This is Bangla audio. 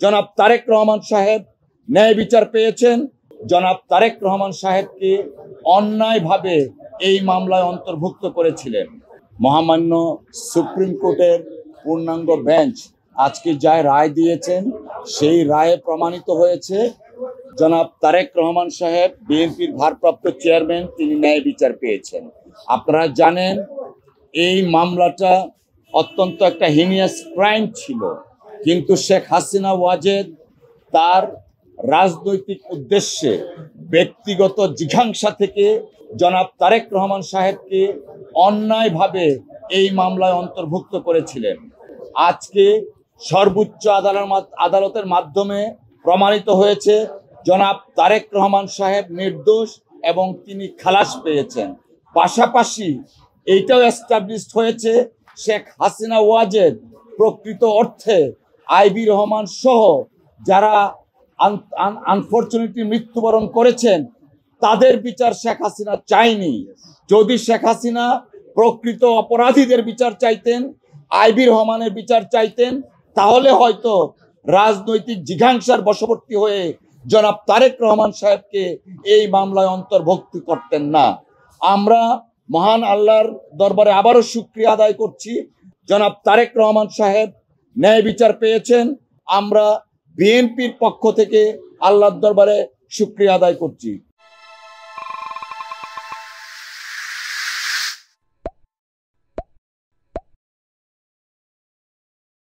জনাব তারেক রহমান সাহেব ন্যায় বিচার পেয়েছেন। জনাব তারেক রহমান সাহেবকে অন্যায়ভাবে এই মামলায় অন্তর্ভুক্ত করেছিলেন। মহামান্য সুপ্রিম কোর্টের পূর্ণাঙ্গ বেঞ্চ আজকে যা রায় দিয়েছেন, সেই রায়ে প্রমাণিত হয়েছে জনাব তারেক রহমান সাহেব বিএনপির ভারপ্রাপ্ত চেয়ারম্যান, তিনি ন্যায় বিচার পেয়েছেন। আপনারা জানেন এই মামলাটা অত্যন্ত একটা হিনিয়াস ক্রাইম ছিল, কিন্তু শেখ হাসিনা ওয়াজেদ তার রাজনৈতিক উদ্দেশ্যে ব্যক্তিগত জিঘাংসা থেকে জনাব তারেক রহমান সাহেবকে অন্যায়ভাবে এই মামলায় অন্তর্ভুক্ত করেছিলেন। আজকে সর্বোচ্চ আদালতের মাধ্যমে প্রমাণিত হয়েছে জনাব তারেক রহমান সাহেব নির্দোষ এবং তিনি খালাস পেয়েছেন। পাশাপাশি এইটাও এস্টাবলিশড হয়েছে শেখ হাসিনা ওয়াজেদ প্রকৃত অর্থে আইবি রহমান সহ যারা আনফরচুনেটলি মৃত্যুবরণ করেছেন তাদের বিচার শেখ হাসিনা চায়নি। যদি শেখ হাসিনা প্রকৃত অপরাধীদের বিচার চাইতেন, আইবি রহমানের বিচার চাইতেন, তাহলে হয়তো রাজনৈতিক জিঘাংসার বশবর্তী হয়ে জনাব তারেক রহমান সাহেবকে এই মামলায় অন্তর্ভুক্ত করতেন না। আমরা মহান আল্লাহর দরবারে আবারও শুকরিয়া আদায় করছি, জনাব তারেক রহমান সাহেব ন্যায় বিচার পেয়েছেন। আমরা বিএনপির পক্ষ থেকে আল্লাহর দরবারে শুকরিয়া আদায় করছি।